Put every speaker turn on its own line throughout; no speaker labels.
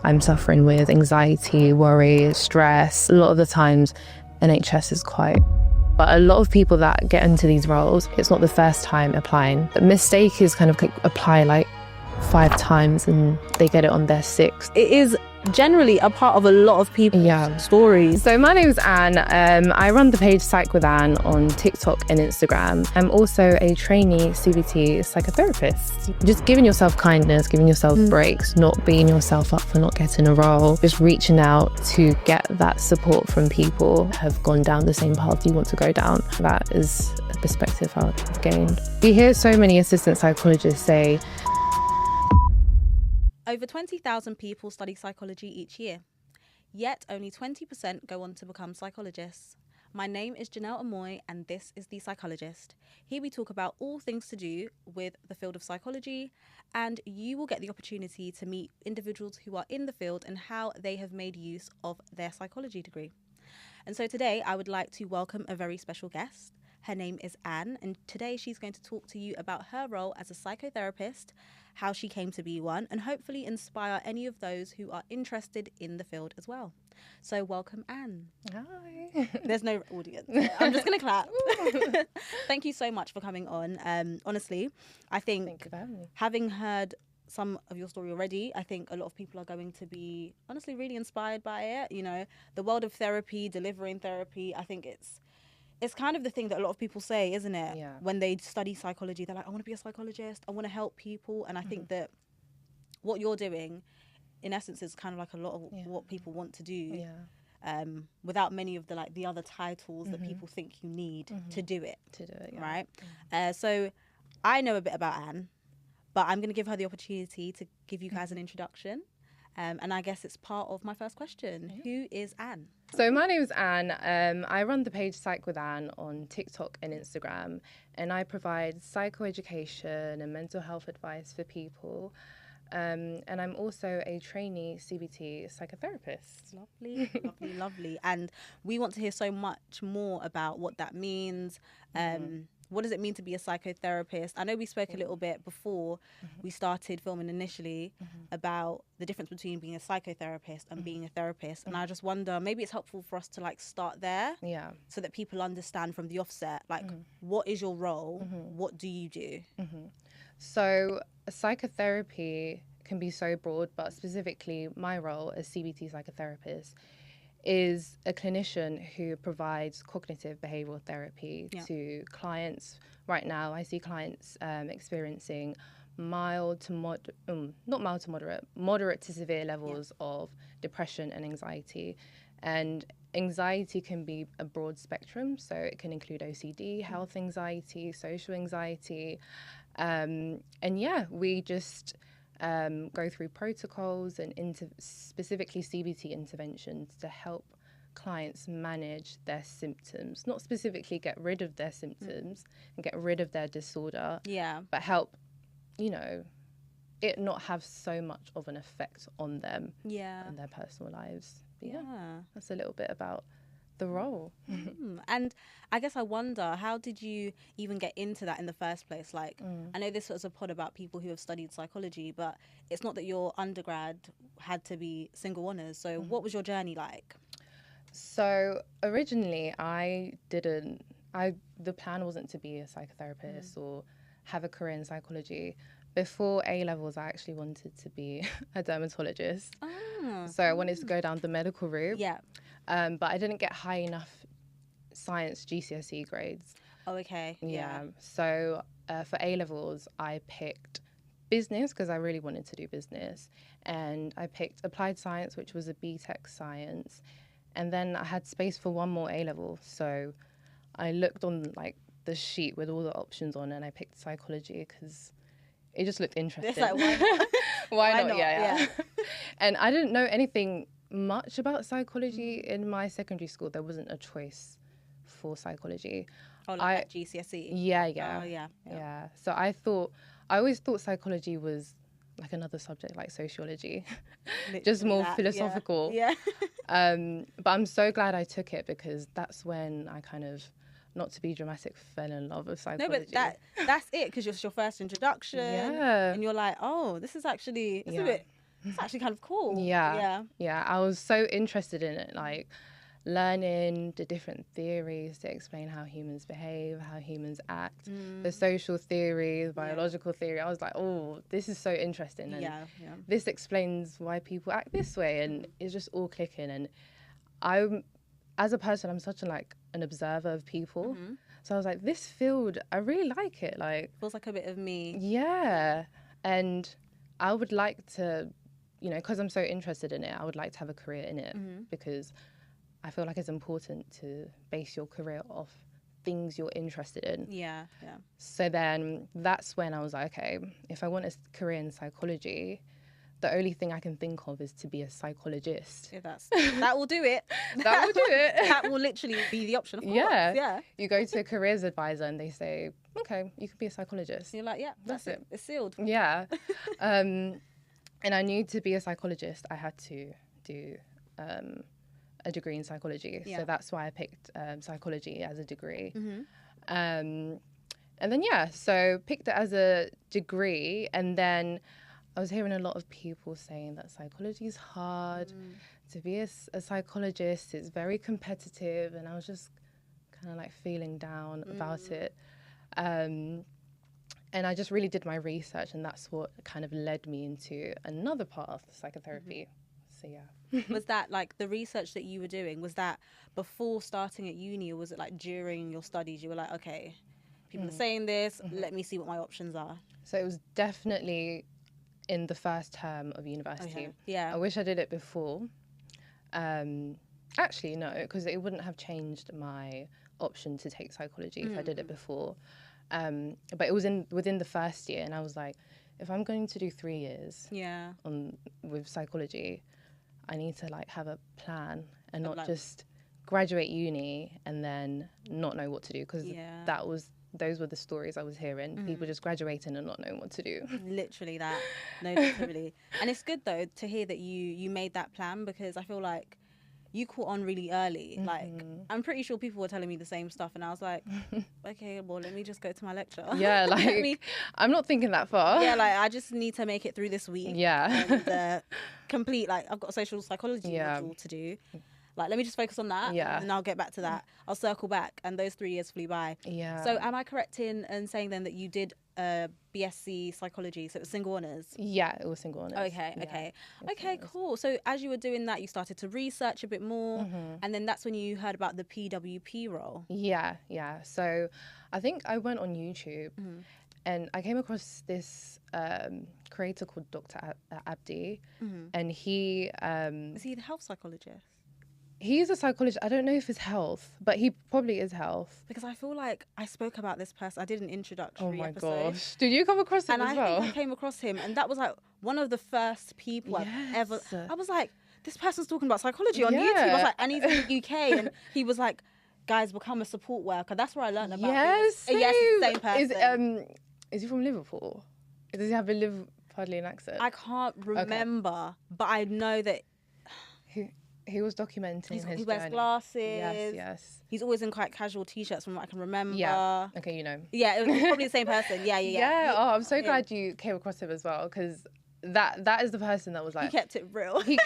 I'm suffering with anxiety, worry, stress. A lot of the times NHS is quite... But a lot of people that get into these roles, it's not the first time applying. The mistake is kind of apply like 5 times and they get it on their 6th.
It is generally a part of a lot of people's stories.
So my name is Anne. I run the page PsychwithAnn on TikTok and Instagram. I'm also a trainee CBT psychotherapist. Just giving yourself kindness, giving yourself breaks, not beating yourself up for not getting a role, just reaching out to get that support from people who have gone down the same path you want to go down. That is a perspective I've gained. We hear so many assistant psychologists say,
over 20,000 people study psychology each year, yet only 20% go on to become psychologists. My name is Janelle Amoy and this is The Psychologist. Here we talk about all things to do with the field of psychology, and you will get the opportunity to meet individuals who are in the field and how they have made use of their psychology degree. And so today I would like to welcome a very special guest. Her name is Anne, and today she's going to talk to you about her role as a psychotherapist, how she came to be one, and hopefully inspire any of those who are interested in the field as well. So welcome, Anne.
hi.
There's no audience. I'm just going to clap. Thank you so much for coming on. Honestly, I think
Thank you for having me.
having heard some of your story already, I think a lot of people are going to be honestly really inspired by it. You know, the world of therapy, delivering therapy, I think it's kind of the thing that a lot of people say, isn't it?
Yeah.
When they study psychology, they're like, I want to be a psychologist. I want to help people. And I think that what you're doing, in essence, is kind of like a lot of what people want to do.
Yeah.
Without many of the other titles that people think you need to do it.
Yeah.
Right? So I know a bit about Anne, but I'm going to give her the opportunity to give you guys an introduction. And I guess it's part of my first question. Who is Anne?
So my name is Anne. I run the page PsychwithAnn on TikTok and Instagram, and I provide psychoeducation and mental health advice for people. And I'm also a trainee CBT psychotherapist.
Lovely, lovely, lovely. And we want to hear so much more about what that means. What does it mean to be a psychotherapist? I know we spoke a little bit before we started filming initially about the difference between being a psychotherapist and being a therapist. And I just wonder, maybe it's helpful for us to start there so that people understand from the offset, what is your role? What do you do?
So psychotherapy can be so broad, but specifically my role as CBT psychotherapist is a clinician who provides cognitive behavioural therapy to clients. Right now, I see clients experiencing moderate to severe levels of depression and anxiety. And anxiety can be a broad spectrum, so it can include OCD, health anxiety, social anxiety. We just go through protocols and specifically CBT interventions to help clients manage their symptoms, not specifically get rid of their symptoms and get rid of their disorder, but help, it not have so much of an effect on them and their personal lives. But that's a little bit about the role.
And I guess I wonder, how did you even get into that in the first place? I know this was a pod about people who have studied psychology, but it's not that your undergrad had to be single honours. So what was your journey like?
So originally the plan wasn't to be a psychotherapist or have a career in psychology. Before A-levels, I actually wanted to be a dermatologist. So I wanted to go down the medical route. But I didn't get high enough science GCSE grades.
Oh, okay.
So for A-levels, I picked business because I really wanted to do business. And I picked applied science, which was a BTEC science. And then I had space for one more A-level. So I looked on the sheet with all the options on and I picked psychology because it just looked interesting.
It's like, why not?
Why not? Yeah. And I didn't know anything much about psychology in my secondary school. There wasn't a choice for psychology.
Oh, like GCSE?
Yeah.
Oh, yeah.
So I always thought psychology was like another subject like sociology, just more philosophical.
Yeah.
But I'm so glad I took it because that's when I kind of, not to be dramatic, fell in love with psychology.
No, but that's it, because it's your first introduction.
Yeah.
And you're like, oh, this is actually, it's a bit It's actually kind of cool.
Yeah, I was so interested in it, like learning the different theories to explain how humans behave, how humans act, the social theory, the biological theory. I was like, oh, this is so interesting. And this explains why people act this way, and it's just all clicking. And as a person, I'm such an observer of people. So I was like, this field, I really like it. Like,
feels like a bit of me.
Yeah. And I would like to, because I'm so interested in it, I would like to have a career in it, because I feel like it's important to base your career off things you're interested in.
Yeah.
So then that's when I was like, okay, if I want a career in psychology, the only thing I can think of is to be a psychologist.
Yeah, that will do it.
That will do it.
That will literally be the option, of course.
Yeah. You go to a careers advisor and they say, okay, you can be a psychologist.
You're like, yeah, that's it. It's sealed.
Yeah. And I knew to be a psychologist, I had to do a degree in psychology.
Yeah.
So that's why I picked psychology as a degree. And then, so picked it as a degree, and then I was hearing a lot of people saying that psychology is hard. To be a psychologist, it's very competitive, and I was just kind of like feeling down about it. And I just really did my research, and that's what kind of led me into another part of psychotherapy. So yeah.
Was that like the research that you were doing, was that before starting at uni, or was it like during your studies you were like, okay, people are saying this, let me see what my options are?
So it was definitely in the first term of university.
Okay. Yeah.
I wish I did it before. Actually, no, because it wouldn't have changed my option to take psychology if I did it before. But it was within the first year, and I was like, if I'm going to do 3 years with psychology, I need to like have a plan and not just graduate uni and then not know what to do, because those were the stories I was hearing. People just graduating and not knowing what to do.
Literally that. No, literally. And it's good though to hear that you made that plan, because I feel like you caught on really early. Like, I'm pretty sure people were telling me the same stuff, and I was like, okay, well, let me just go to my lecture.
Yeah, like, I'm not thinking that far.
Yeah, like, I just need to make it through this week.
Yeah.
And complete, like, I've got a social psychology module to do. Like, let me just focus on that, and I'll get back to that. I'll circle back, and those 3 years flew by.
Yeah.
So am I correct in saying then that you did BSc psychology, so it was single honours?
Yeah, it was single honours.
Okay, cool. So as you were doing that, you started to research a bit more, and then that's when you heard about the PWP role.
Yeah. So I think I went on YouTube, and I came across this creator called Dr. Abdi, and he...
Is he the health psychologist?
He's a psychologist. I don't know if it's health, but he probably is health.
Because I feel like I spoke about this person. I did an introductory episode.
Oh my gosh. Did you come across him as well?
And I think I came across him, and that was like one of the first people I've ever... I was like, this person's talking about psychology on YouTube. I was like, and he's in the UK, and he was like, guys, become a support worker. That's where I learned about
Yes,
yes, it's the same person.
Is he from Liverpool? Does he have a Liverpudlian accent?
I can't remember, but I know that...
He was documenting his journey.
He wears glasses.
Yes.
He's always in quite casual T-shirts from what I can remember.
Yeah. Okay, you know.
Yeah, it was probably the same person. Yeah.
Oh, I'm so glad you came across him as well, because that is the person that was like...
He kept it real.
He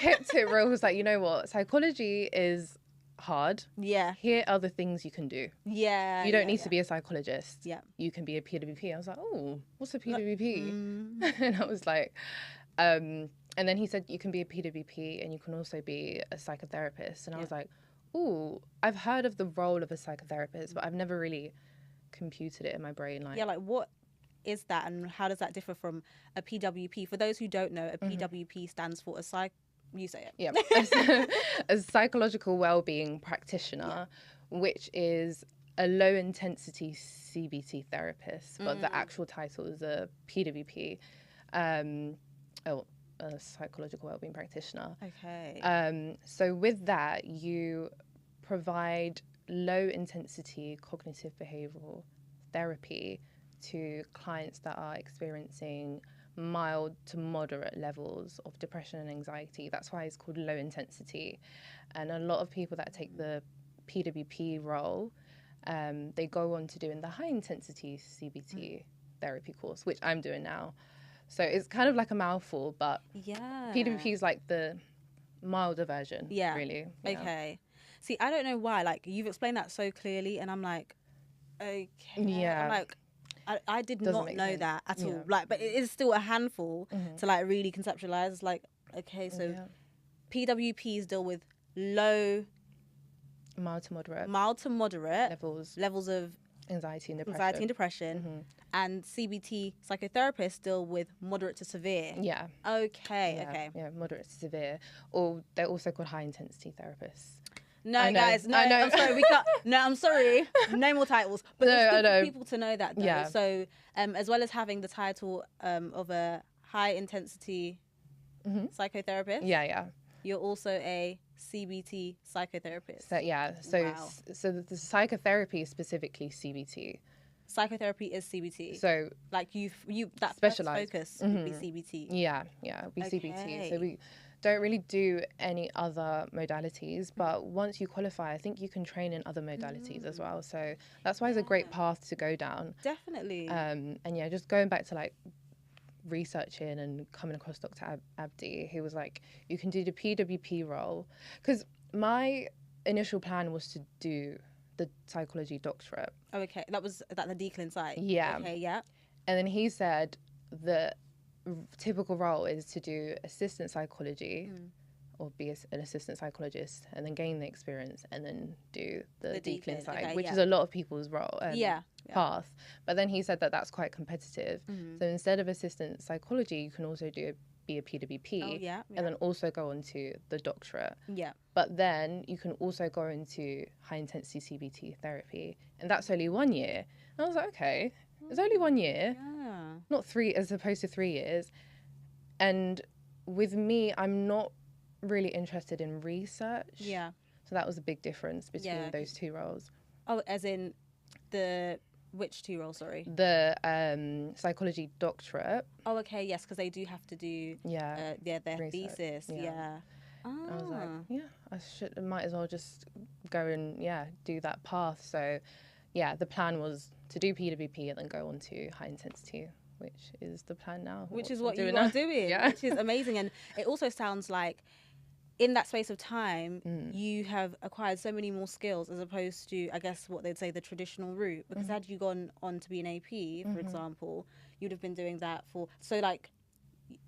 was like, you know what? Psychology is hard.
Yeah.
Here are the things you can do.
Yeah.
You don't need to be a psychologist.
Yeah.
You can be a PWP. I was like, oh, what's a PWP? And I was like... and then he said you can be a PWP and you can also be a psychotherapist. And I was like, ooh, I've heard of the role of a psychotherapist, but I've never really computed it in my brain. Like,
what is that, and how does that differ from a PWP? For those who don't know, a PWP stands for you say it.
Yeah. A Psychological Wellbeing Practitioner, which is a low intensity CBT therapist, but the actual title is a PWP. A Psychological Wellbeing Practitioner.
Okay.
So with that, you provide low intensity cognitive behavioral therapy to clients that are experiencing mild to moderate levels of depression and anxiety. That's why it's called low intensity. And a lot of people that take the PWP role, they go on to doing the high intensity CBT therapy course, which I'm doing now. So it's kind of like a mouthful, but
Yeah.
PWP is like the milder version,
Yeah.
really. Yeah.
Okay. See, I don't know why. Like, you've explained that so clearly, and I'm like, okay.
Yeah.
I'm like, I did
Doesn't
not
make
know
sense.
that at all.
Yeah.
Like, but it is still a handful to like really conceptualize. It's like, okay, so
Yeah.
PWPs deal with low,
Mild to moderate
mild to moderate
levels
of
anxiety and depression.
and CBT psychotherapists deal with moderate to severe.
Yeah.
Okay,
Yeah.
okay.
Yeah, moderate to severe. Or they're also called high intensity therapists.
No,
I know,
guys, no,
I know.
I'm sorry, we can't. No, I'm sorry, no more titles. But
No,
it's
I
good
know.
for people to know that, though.
Yeah.
So, as well as having the title of a high intensity psychotherapist,
Yeah.
you're also a CBT psychotherapist.
So yeah, so
Wow.
so the psychotherapy is specifically CBT.
Psychotherapy is CBT.
So
like you that
specialised.
focus would be CBT.
yeah, it'll be CBT. So
Okay.
we don't really do any other modalities, but once you qualify, I think you can train in other modalities as well. So that's why it's a great path to go down.
Definitely.
And yeah, just going back to like researching and coming across Dr. Abdi, who was like, you can do the PWP role. Because my initial plan was to do the psychology doctorate.
Oh, okay. That was at the Declan site.
Yeah.
Okay, yeah.
And then he said the typical role is to do assistant psychology or be an assistant psychologist and then gain the experience and then do the Declan side,
okay,
which
yeah.
is a lot of people's role
Yeah.
path. But then he said that that's quite competitive. So instead of assistant psychology, you can also be a PWP
Oh, yeah.
and then also go on to the doctorate.
Yeah.
But then you can also go into high intensity CBT therapy, and that's only 1 year. And I was like, okay, it's only 1 year,
Yeah.
not 3 as opposed to 3 years. And with me, I'm not really interested in research.
Yeah.
So that was a big difference between
Yeah.
those two roles.
Oh, as in which two roles, sorry?
The psychology doctorate.
Oh, okay, yes, because they do have to do
Yeah.
their
research,
thesis.
yeah.
Yeah.
I was like,
Ah.
yeah, I might as well just go and do that path. So yeah, the plan was to do PWP and then go on to high intensity, which is the plan now.
Which is
I'm
what you
doing
are
now.
doing,
Yeah.
which is amazing. And it also sounds like in that space of time, you have acquired so many more skills as opposed to, I guess, what they'd say the traditional route. Because had you gone on to be an AP, for example, you'd have been doing that for... So, like,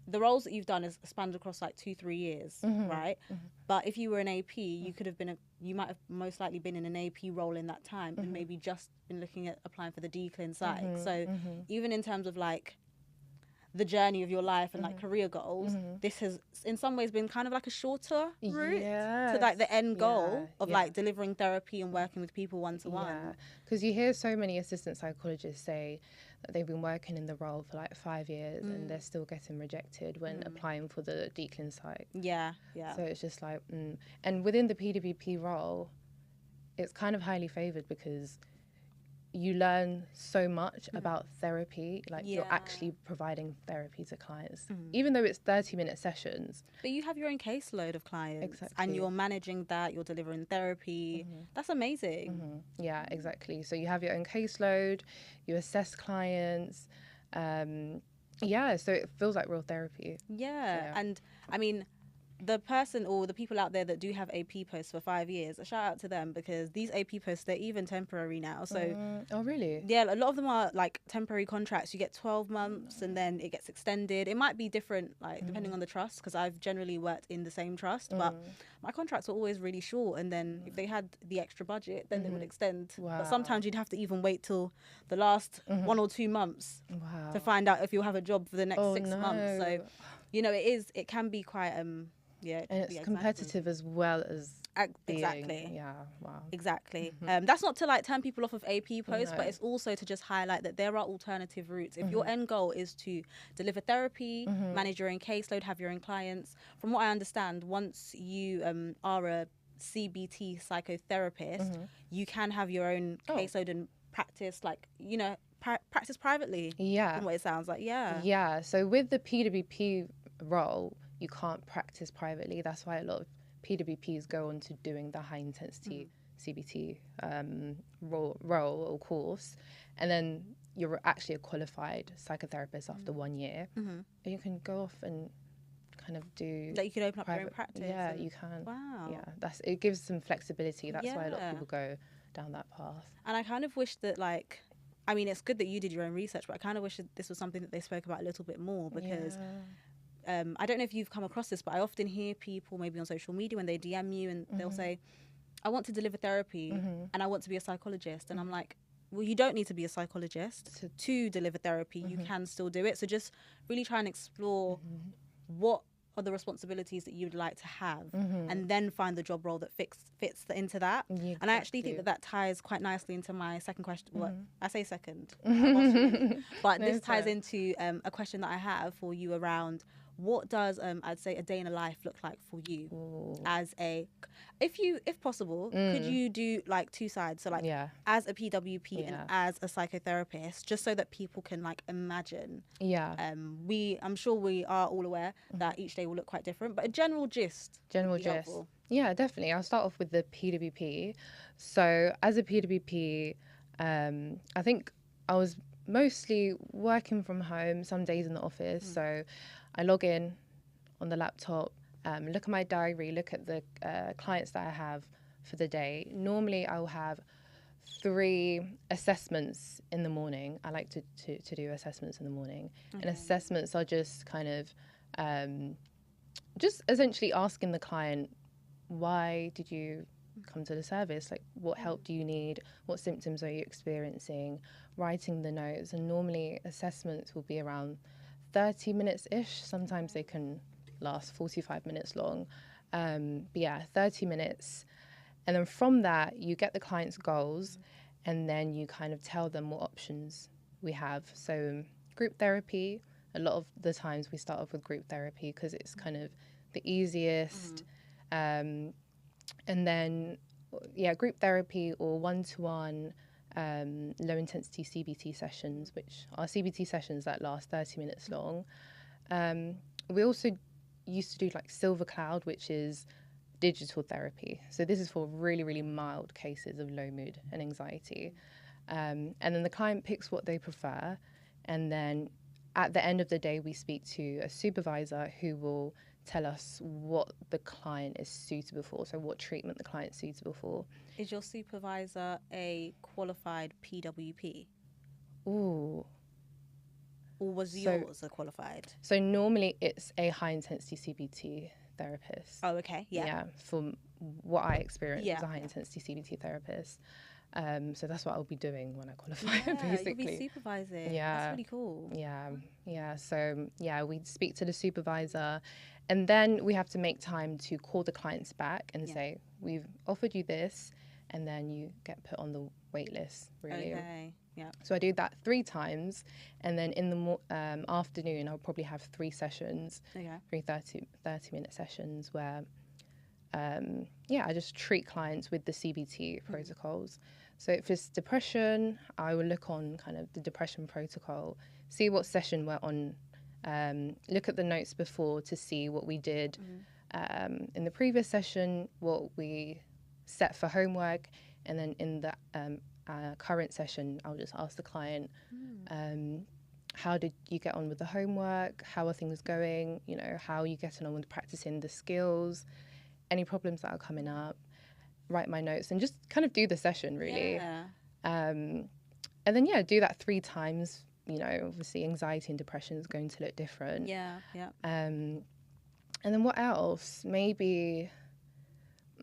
the roles that you've done is spanned across, like, 2-3 years, right? But if you were an AP, you could have been... You might have most likely been in an AP role in that time and maybe just been looking at applying for the Declan site. So, even in terms of, like, the journey of your life and like career goals, this has in some ways been kind of like a shorter route to like the end goal of like delivering therapy and working with people one-to-one.
Yeah, because you hear so many assistant psychologists say that they've been working in the role for like 5 years and they're still getting rejected when applying for the Declan site.
Yeah.
So it's just like, and within the PWP role, it's kind of highly favoured because you learn so much about therapy. Like you're actually providing therapy to clients, even though it's 30-minute sessions.
But you have your own caseload of clients.
Exactly.
And you're managing that, you're delivering therapy. That's amazing.
Yeah, exactly. So you have your own caseload, you assess clients. So it feels like real therapy.
Yeah. And I mean, the person or the people out there that do have AP posts for 5 years, a shout out to them because these AP posts, they're even temporary now. So
oh really?
yeah, a lot of them are like temporary contracts. You get 12 months and then it gets extended. It might be different, like depending on the trust, because I've generally worked in the same trust, but my contracts were always really short. And then if they had the extra budget, then they would extend.
Wow.
But sometimes you'd have to even wait till the last 1 or 2 months
Wow.
to find out if you'll have a job for the next 6 months. So,
No.
you know, it can be quite, yeah.
And it's competitive as well as being,
exactly.
Yeah, wow.
Exactly. That's not to like turn people off of AP posts,
No.
but it's also to just highlight that there are alternative routes. If your end goal is to deliver therapy, manage your own caseload, have your own clients, from what I understand, once you are a CBT psychotherapist, you can have your own caseload and practice, like, you know, practice privately.
Yeah.
From what it sounds like, yeah.
Yeah, so with the PWP role, you can't practice privately. That's why a lot of PWPs go on to doing the high intensity CBT role or course. And then you're actually a qualified psychotherapist after 1 year, and you can go off and kind of do
Like you could open up your own practice.
Yeah,
and,
you can.
Wow.
Yeah, it gives some flexibility. That's why a lot of
Yeah.
people go down that path.
And I kind of wish that, like, I mean, it's good that you did your own research, but I kind of wish that this was something that they spoke about a little bit more, because I don't know if you've come across this, but I often hear people maybe on social media when they DM you and they'll say, I want to deliver therapy and I want to be a psychologist. And I'm like, well, you don't need to be a psychologist to deliver therapy. You can still do it. So just really try and explore what are the responsibilities that you'd like to have, and then find the job role that fits into that.
Exactly.
And I actually think that ties quite nicely into my second question. Well, I say second, but this ties into a question that I have for you around what does I'd say a day in a life look like for you. As a, if possible, could you do like two sides, so like as a PWP and as a psychotherapist, just so that people can like imagine. I'm sure we are all aware that each day will look quite different, but a general gist helpful.
Yeah, definitely. I'll start off with the PWP. So as a PWP, I think I was mostly working from home, some days in the office. So I log in on the laptop, look at my diary, look at the clients that I have for the day. Normally I'll have 3 assessments in the morning. I like to do assessments in the morning. And assessments are just kind of just essentially asking the client, why did you come to the service? Like, what help do you need? What symptoms are you experiencing? Writing the notes. And normally assessments will be around 30 minutes-ish. Sometimes they can last 45 minutes long. But yeah, 30 minutes. And then from that, you get the client's goals, and then you kind of tell them what options we have. So group therapy, a lot of the times we start off with group therapy because it's kind of the easiest. And then, group therapy or one-to-one low intensity CBT sessions, which are CBT sessions that last 30 minutes long. We also used to do like Silver Cloud, which is digital therapy. So this is for really, really mild cases of low mood and anxiety. And then the client picks what they prefer. And then at the end of the day, we speak to a supervisor who will tell us what the client is suitable for, so what treatment the client's suitable for.
Is your supervisor a qualified PWP?
Ooh.
Or was yours a qualified?
So normally it's a high intensity CBT therapist.
Oh, okay. Yeah,
from what I experienced as a high intensity CBT therapist. So that's what I'll be doing when I qualify, basically.
You'll be supervising.
Yeah.
That's really cool.
Yeah. So, we speak to the supervisor, and then we have to make time to call the clients back and say, we've offered you this, and then you get put on the wait list, really.
Okay, yeah.
So I do that 3 times, and then in the afternoon, I'll probably have 3 sessions, 3 30-minute sessions where, I just treat clients with the CBT protocols. So if it's depression, I will look on kind of the depression protocol, see what session we're on, look at the notes before to see what we did in the previous session, what we set for homework, and then in the current session, I'll just ask the client, how did you get on with the homework? How are things going? You know, how are you getting on with practicing the skills? Any problems that are coming up? Write my notes and just kind of do the session, really. And then, do that 3 times. You know, obviously anxiety and depression is going to look different. And then what else? Maybe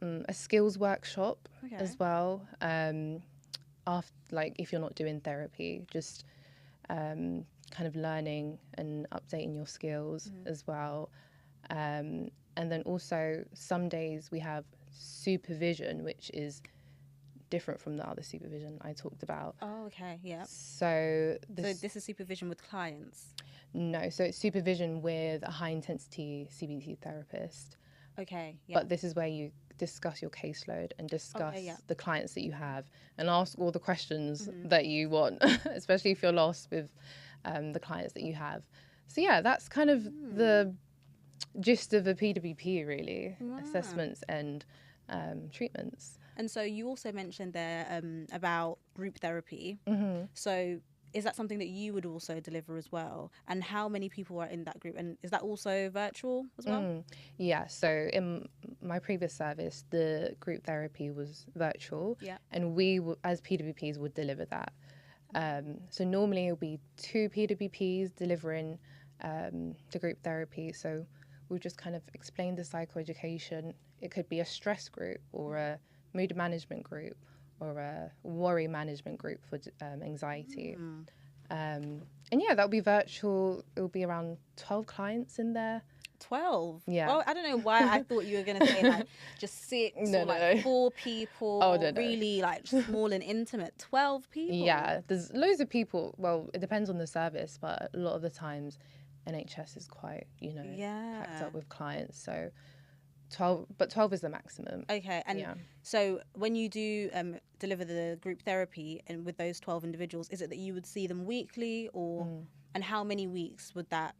a skills workshop as well. After, like, if you're not doing therapy, just kind of learning and updating your skills as well. And then also some days we have supervision, which is different from the other supervision I talked about.
Oh, okay, yeah.
So
this is supervision with clients?
No, so it's supervision with a high intensity CBT therapist.
Okay, yeah.
But this is where you discuss your caseload and discuss the clients that you have and ask all the questions that you want, especially if you're lost with the clients that you have. So that's kind of the gist of a PWP, really. Assessments and treatments.
And so you also mentioned there about group therapy. So is that something that you would also deliver as well? And how many people are in that group? And is that also virtual as well?
Yeah, so in my previous service, the group therapy was virtual,
Yeah.
and we, as PWPs, would deliver that. So normally it'll be 2 PWPs delivering the group therapy. So we'll just kind of explain the psychoeducation. It could be a stress group or a mood management group or a worry management group for anxiety. And yeah, that'll be virtual. It'll be around 12 clients in there.
12?
Yeah.
Well, I don't know why I thought you were going to say like just 6 or like 4 people.
Oh, no.
Really like small and intimate. 12 people?
Yeah, there's loads of people. Well, it depends on the service, but a lot of the times NHS is quite, packed up with clients. So 12 is the maximum.
Okay, and so when you do deliver the group therapy and with those 12 individuals, is it that you would see them weekly or and how many weeks would that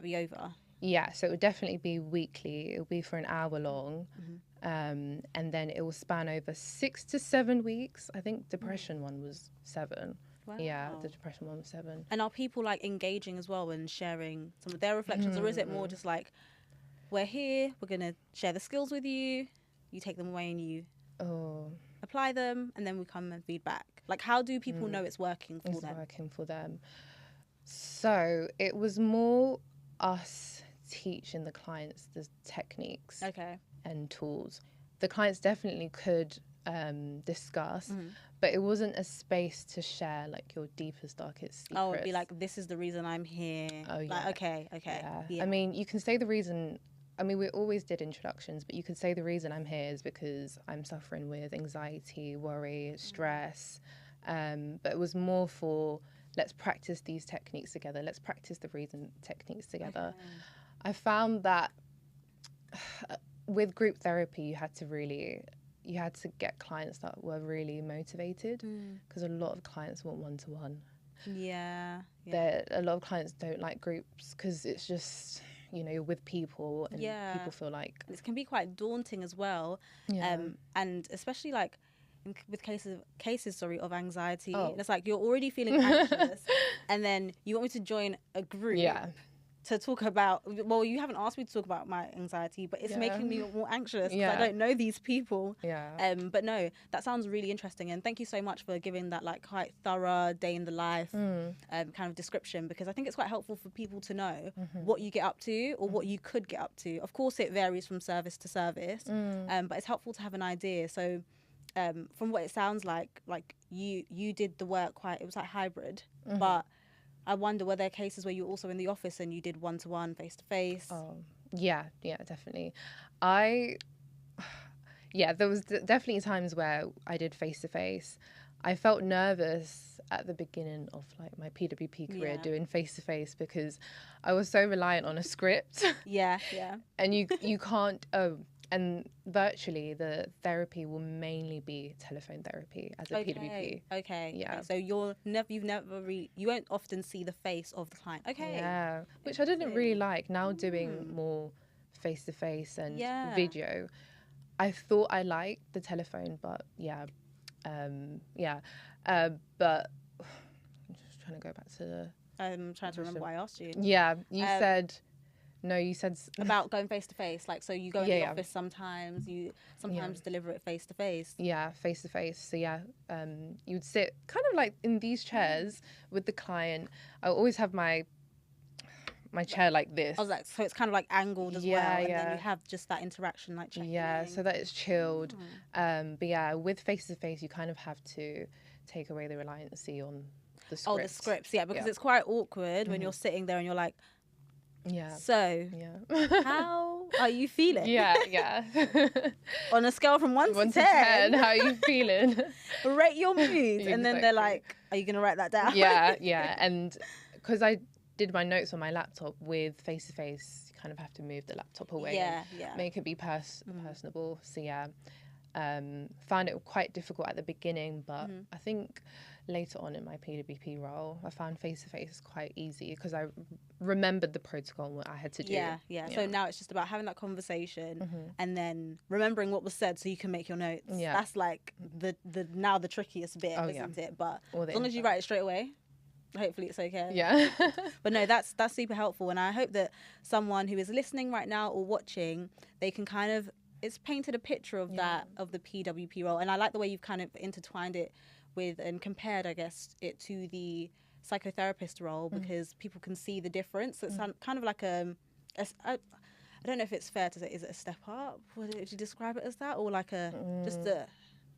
be over?
Yeah, so it would definitely be weekly. It will be for an hour long, and then it will span over 6 to 7 weeks. I think depression one was 7.
Wow.
Yeah, the depression one was 7.
And are people like engaging as well and sharing some of their reflections, or is it more just like, we're here, we're going to share the skills with you, you take them away and you apply them, and then we come and feedback? Like, how do people know it's working for them?
It's working for them. So it was more us teaching the clients the techniques and tools. The clients definitely could discuss, but it wasn't a space to share like your deepest, darkest secrets.
Oh, it'd be like, this is the reason I'm here.
Oh, yeah.
Like, okay.
Yeah. I mean, you can say the reason. I mean, we always did introductions, but you could say the reason I'm here is because I'm suffering with anxiety, worry, stress. But it was more for, let's practice these techniques together. Let's practice the breathing techniques together. Okay. I found that with group therapy, you had to get clients that were really motivated, because a lot of clients want one-to-one.
Yeah.
A lot of clients don't like groups because it's just, you're with people and people feel like...
It can be quite daunting as well.
Yeah.
And especially like with cases of anxiety. It's like you're already feeling anxious and then you want me to join a group to talk about, well, you haven't asked me to talk about my anxiety, but it's making me more anxious because I don't know these people. But no, that sounds really interesting, and thank you so much for giving that like quite thorough day in the life kind of description, because I think it's quite helpful for people to know what you get up to or what you could get up to. Of course it varies from service to service, but it's helpful to have an idea. So from what it sounds like you did the work it was like hybrid, but I wonder, were there cases where you were also in the office and you did one-to-one, face-to-face?
Oh, yeah, definitely. There was definitely times where I did face-to-face. I felt nervous at the beginning of like my PWP career doing face-to-face because I was so reliant on a script.
Yeah.
And you can't... And virtually, the therapy will mainly be telephone therapy as a PWP.
Okay.
Yeah.
So you won't often see the face of the client. Okay.
Yeah. Which I didn't really like. Now doing more face-to-face and video, I thought I liked the telephone, but but I'm just trying to go back to the...
I'm trying to remember what I asked you.
Yeah. You said... No, you said...
About going face-to-face. Like, so you go in the office sometimes, you sometimes deliver it face-to-face.
Yeah, face-to-face. So, you would sit kind of like in these chairs with the client. I always have my chair like this.
I was like, so it's kind of like angled as well. And then you have just that interaction, like checking in.
So that it's chilled. But with face-to-face, you kind of have to take away the reliancy on the scripts.
Oh, the scripts, because it's quite awkward when you're sitting there and you're like... So, how are you feeling? On a scale from 1 to 10,
how are you feeling?
Rate your mood. And then they're like, are you going to write that down?
And because I did my notes on my laptop with face-to-face, you kind of have to move the laptop away and make it be personable. So, found it quite difficult at the beginning, but I think later on in my PWP role, I found face-to-face quite easy because I remembered the protocol and what I had to do.
So now it's just about having that conversation and then remembering what was said so you can make your notes. That's like the trickiest bit, isn't it? But as long as you write it straight away, hopefully it's okay.
Yeah.
But no, that's super helpful, and I hope that someone who is listening right now or watching, they can kind of, it's painted a picture of that, of the PWP role. And I like the way you've kind of intertwined it with and compared, I guess, it to the psychotherapist role, because people can see the difference. So it's kind of like I don't know if it's fair to say, is it a step up? Would you describe it as that, or like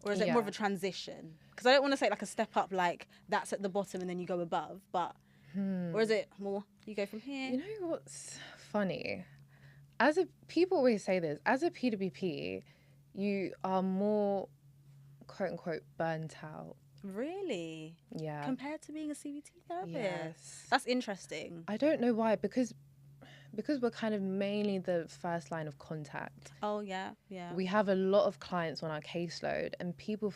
or is it more of a transition? Because I don't want to say like a step up, like that's at the bottom and then you go above, but or is it more you go from here?
You know what's funny? People always say this, as a PWP, you are more quote unquote burnt out.
Really?
Yeah.
Compared to being a CBT therapist?
Yes.
That's interesting.
I don't know why, because we're kind of mainly the first line of contact.
Oh, yeah, yeah.
We have a lot of clients on our caseload, and people,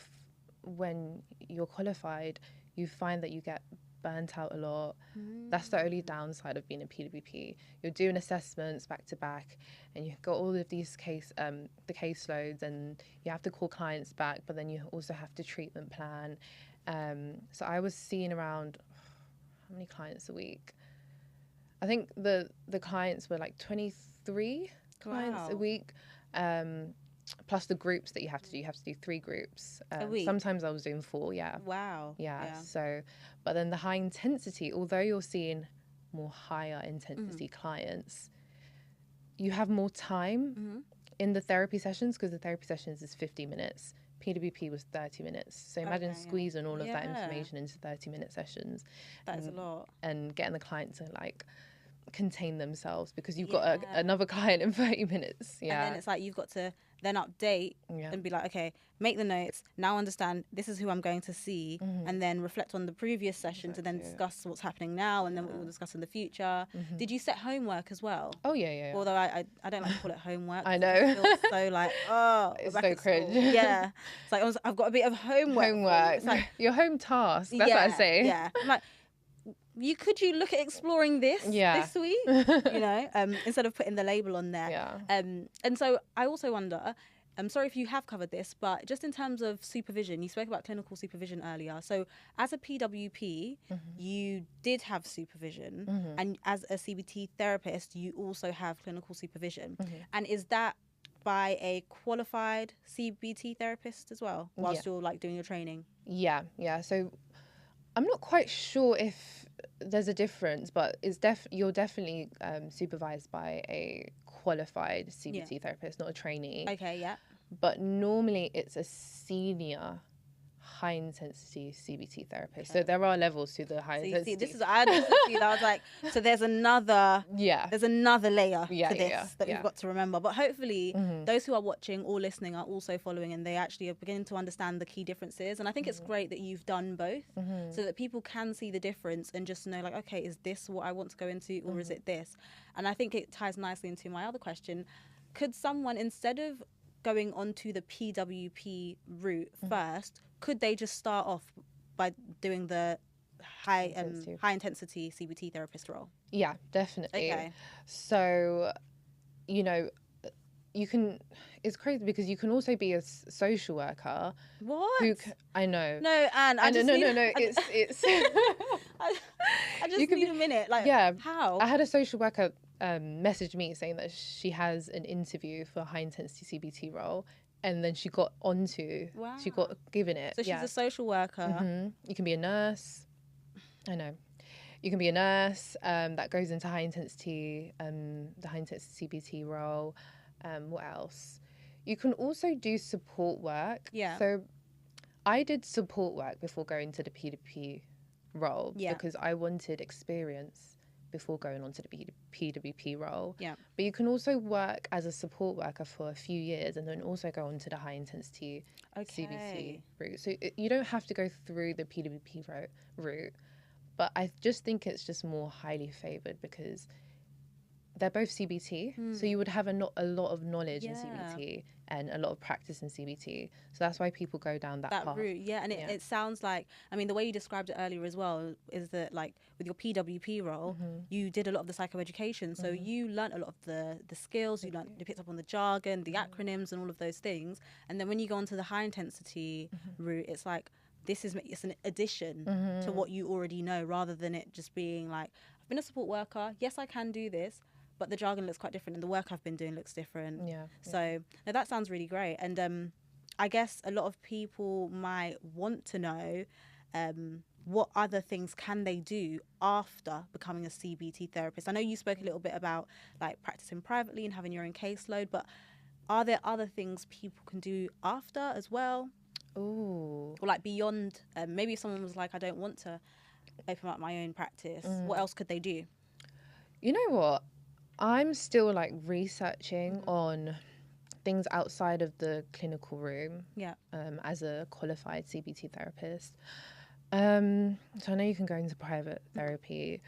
when you're qualified, you find that you get burnt out a lot. That's the only downside of being a PWP. You're doing assessments back to back, and you've got all of these the caseloads, and you have to call clients back, but then you also have to treatment plan. So I was seeing around, how many clients a week? I think the clients were like 23 clients a week, plus the groups that you have to do. You have to do 3 groups.
A week?
Sometimes I was doing 4, yeah.
Wow.
Yeah. So, but then the high intensity, although you're seeing more higher intensity clients, you have more time in the therapy sessions, because the therapy sessions is 50 minutes. PWP was 30 minutes. So imagine squeezing all of that information into 30-minute sessions.
That is a lot.
And getting the client to like contain themselves, because you've got another client in 30 minutes. Yeah.
And then it's like you've got to then update and be like, okay, make the notes, now understand this is who I'm going to see, and then reflect on the previous session to then discuss what's happening now and then what we'll discuss in the future. Did you set homework as well?
Oh, yeah.
Although I don't like to call it homework.
I know.
It feels so like, oh,
it's so cringe.
Yeah. It's like, I've got a bit of homework.
It's like your home task. That's what I say.
Yeah. I'm like, could you look at exploring this this week, instead of putting the label on there. And so I also wonder, I'm sorry if you have covered this, but just in terms of supervision, you spoke about clinical supervision earlier. So as a PWP, you did have supervision, and as a CBT therapist, you also have clinical supervision. And is that by a qualified CBT therapist as well, whilst you're like doing your training?
Yeah. So I'm not quite sure if there's a difference, but it's you're definitely supervised by a qualified CBT therapist, not a trainee.
Okay, yeah.
But normally it's a senior high intensity CBT therapist. So there are levels to the high intensity.
This is I was like, so there's another layer to this that we've got to remember. But hopefully those who are watching or listening are also following, and they actually are beginning to understand the key differences. And I think it's great that you've done both, so that people can see the difference and just know, like, okay, is this what I want to go into, or is it this? And I think it ties nicely into my other question. Could someone, instead of going onto the PWP route first, could they just start off by doing the high intensity CBT therapist role? Yeah, definitely.
Okay. So, you can. It's crazy because you can also be a social worker.
What?
I know.
No, Anne.
No. It's.
I just need a minute. Like, how?
I had a social worker message me saying that she has an interview for a high intensity CBT role, and then she got given it.
So she's a social worker.
You can be a nurse. I know. You can be a nurse that goes into the high intensity CBT role. What else? You can also do support work. Yeah. So I did support work before going to the PWP role because I wanted experience before going on to the PWP role. Yeah. But you can also work as a support worker for a few years and then also go on to the high intensity CBT route. So you don't have to go through the PWP route, but I just think it's just more highly favoured because they're both CBT, so you would have a lot of knowledge in CBT and a lot of practice in CBT. So that's why people go down that path.
route. Yeah, and it sounds like, I mean, the way you described it earlier as well is that, like, with your PWP role, you did a lot of the psychoeducation. So you learnt a lot of the skills, you picked up on the jargon, the acronyms and all of those things. And then when you go onto the high intensity route, it's like, it's an addition to what you already know, rather than it just being like, I've been a support worker, yes, I can do this, but the jargon looks quite different and the work I've been doing looks different. So no, that sounds really great. And I guess a lot of people might want to know what other things can they do after becoming a CBT therapist. I know you spoke a little bit about like practicing privately and having your own caseload, but are there other things people can do after as well?
Ooh.
Or like beyond, maybe if someone was like, I don't want to open up my own practice, what else could they do?
You know what? I'm still like researching on things outside of the clinical room.
Yeah.
As a qualified CBT therapist. So I know you can go into private therapy.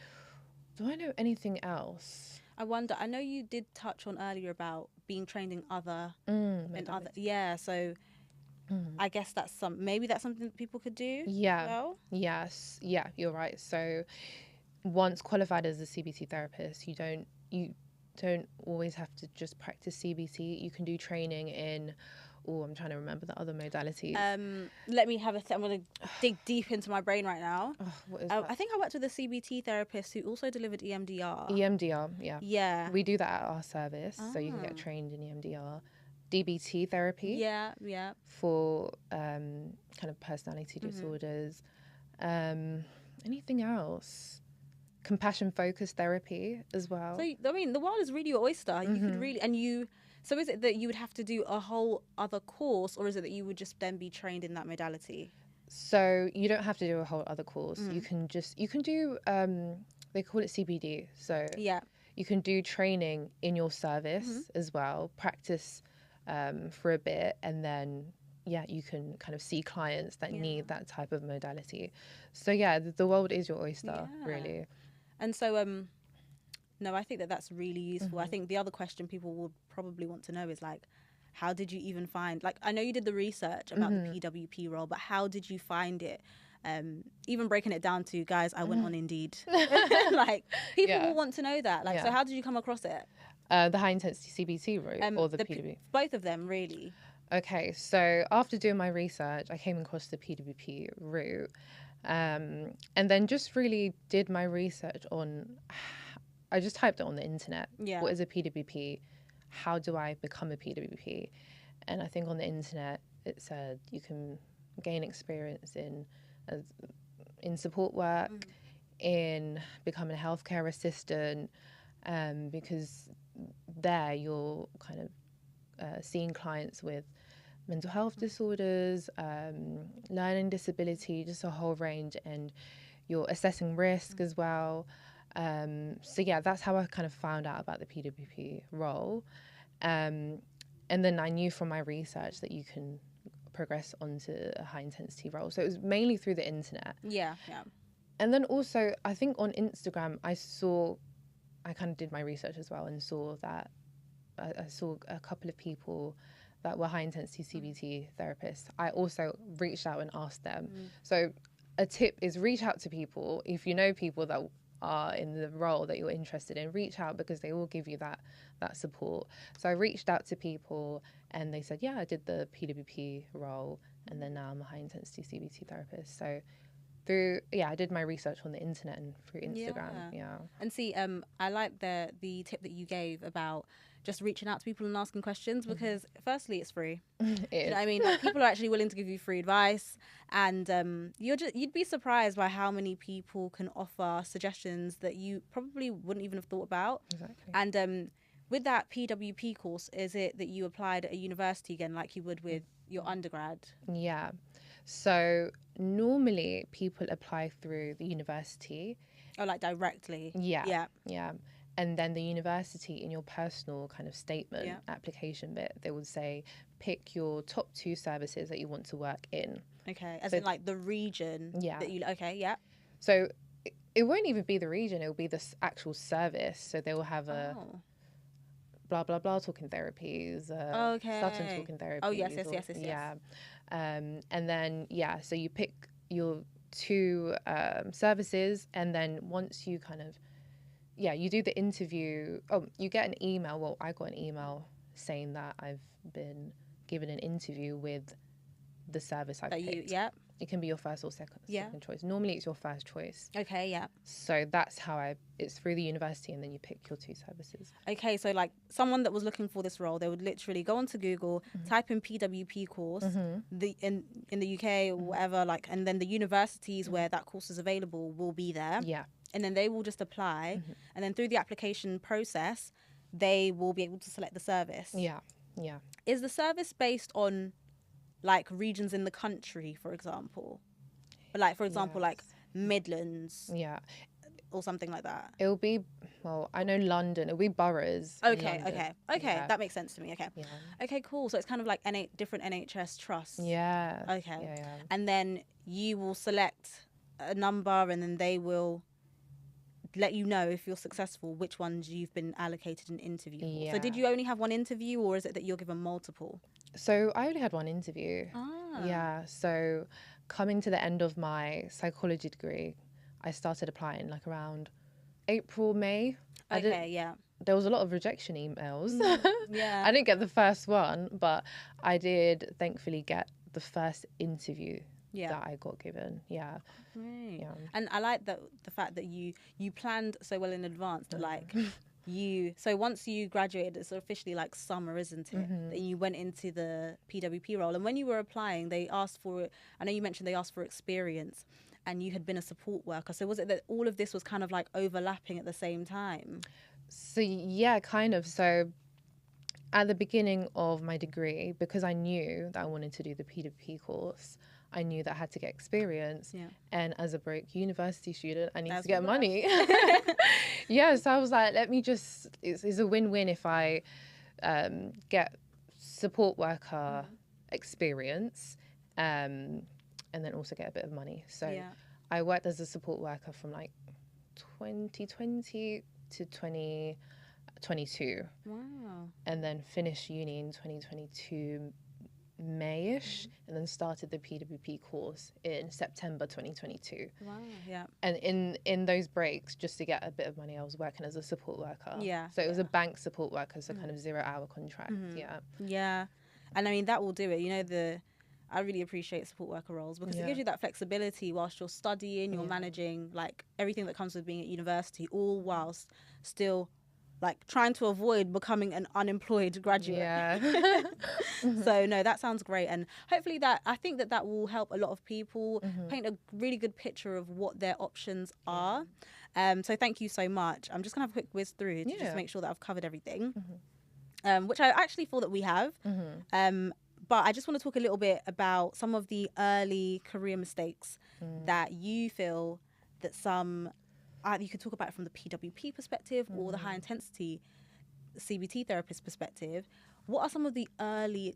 Do I know anything else?
I wonder, I know you did touch on earlier about being trained in other, so I guess maybe that's something that people could do.
Yeah.
Well?
Yes. Yeah, you're right. So once qualified as a CBT therapist, you don't always have to just practice CBT. You can do training in, I'm trying to remember the other modalities.
Let me have I'm going to dig deep into my brain right now.
What is that?
I think I worked with a CBT therapist who also delivered EMDR.
EMDR, yeah.
Yeah.
We do that at our service, so you can get trained in EMDR. DBT therapy.
Yeah.
For kind of personality disorders. Anything else? Compassion-focused therapy as well.
So, I mean, the world is really your oyster. You could really, so is it that you would have to do a whole other course, or is it that you would just then be trained in that modality?
So you don't have to do a whole other course. You can do, they call it CBD. So you can do training in your service as well, practice for a bit, and then you can kind of see clients that need that type of modality. So the world is your oyster, really.
And so no, I think that's really useful. I think the other question people would probably want to know is like, how did you even find, like, I know you did the research about the PWP role, but how did you find it? Even breaking it down to, guys, I went on Indeed. Like, people will want to know that. Like, so how did you come across it?
The high intensity CBT route or the PWP?
Both of them, really.
Okay, so after doing my research, I came across the PWP route, and then just really did my research on. I just typed it on the internet.
Yeah.
What is a PWP? How do I become a PWP? And I think on the internet it said you can gain experience in support work, in becoming a healthcare assistant, because there you're kind of seeing clients with mental health disorders, learning disability, just a whole range, and you're assessing risk as well. So that's how I kind of found out about the PWP role. And then I knew from my research that you can progress onto a high intensity role. So it was mainly through the internet.
Yeah.
And then also, I think on Instagram, I kind of did my research as well and saw that I saw a couple of people that were high intensity CBT therapists. I also reached out and asked them. So a tip is reach out to people. If you know people that are in the role that you're interested in, reach out, because they will give you that support. So I reached out to people and they said, yeah, I did the PWP role, and then now I'm a high intensity CBT therapist. So I did my research on the internet and through Instagram. Yeah.
And see, I like the tip that you gave about just reaching out to people and asking questions, because firstly, it's free. You know what I mean? Like, people are actually willing to give you free advice, and you'd be surprised by how many people can offer suggestions that you probably wouldn't even have thought about.
Exactly.
And with that PWP course, is it that you applied at a university again, like you would with your undergrad?
Yeah. So normally people apply through the university.
Oh, like directly?
Yeah. And then the university, in your personal kind of statement application bit, they would say, pick your top 2 services that you want to work in.
Okay, in like the region that you, okay, yeah.
So it won't even be the region, it will be the actual service. So they will have a blah, blah, blah talking therapies, substance talking therapies.
Oh, yes.
Yeah. And then, so you pick your 2 services, and then once you kind of, you do the interview. Oh, you get an email. Well, I got an email saying that I've been given an interview with the service I picked. It can be your first or second choice. Normally it's your first choice.
Okay, yeah.
So that's how it's through the university, and then you pick your 2 services.
Okay, so like someone that was looking for this role, they would literally go onto Google, type in PWP course, in the UK or whatever, like, and then the universities where that course is available will be there.
Yeah.
And then they will just apply, and then through the application process, they will be able to select the service.
Yeah. Yeah.
Is the service based on like regions in the country, for example? Like, for example, like Midlands.
Yeah.
Or something like that.
It'll be, well, I know London. It'll be boroughs.
Okay.
Yeah.
That makes sense to me. Okay.
Yeah.
Okay, cool. So it's kind of like different NHS trusts.
Yeah.
Okay.
Yeah.
And then you will select a number, and then they will let you know if you're successful which ones you've been allocated an interview for.
Yeah.
So did you only have one interview, or is it that you're given multiple?
So I only had one interview. Yeah. So coming to the end of my psychology degree, I started applying like around April, May. There was a lot of rejection emails.
Yeah.
I didn't get the first one, but I did thankfully get the first interview that I got given. Yeah.
Right.
Yeah.
And I like the fact that you planned so well in advance that like so once you graduated, it's officially like summer, isn't it? That you went into the PWP role, and when you were applying, they asked for, I know you mentioned they asked for experience, and you had been a support worker. So was it that all of this was kind of like overlapping at the same time?
So yeah, kind of. So at the beginning of my degree, because I knew that I wanted to do the PWP course, I knew that I had to get experience.
Yeah.
And as a broke university student, I need to get money. Yeah, so I was like, let me just, it's a win-win if I get support worker experience and then also get a bit of money. So I worked as a support worker from like 2020 to 2022.
Wow.
And then finished uni in 2022 May-ish, and then started the PWP course in September 2022.
Wow, yeah.
And in those breaks, just to get a bit of money, I was working as a support worker.
Yeah.
So it was a bank support worker, so kind of 0-hour contract. Yeah.
Yeah. And I mean, that will do it. You know, I really appreciate support worker roles because it gives you that flexibility whilst you're studying, you're managing like everything that comes with being at university, all whilst still like trying to avoid becoming an unemployed graduate.
Yeah.
So no, that sounds great. And hopefully I think that will help a lot of people paint a really good picture of what their options are. So thank you so much. I'm just gonna have a quick whiz through to just make sure that I've covered everything, which I actually thought that we have. But I just want to talk a little bit about some of the early career mistakes that you feel that you could talk about it from the PWP perspective or the high intensity CBT therapist perspective. What are some of the early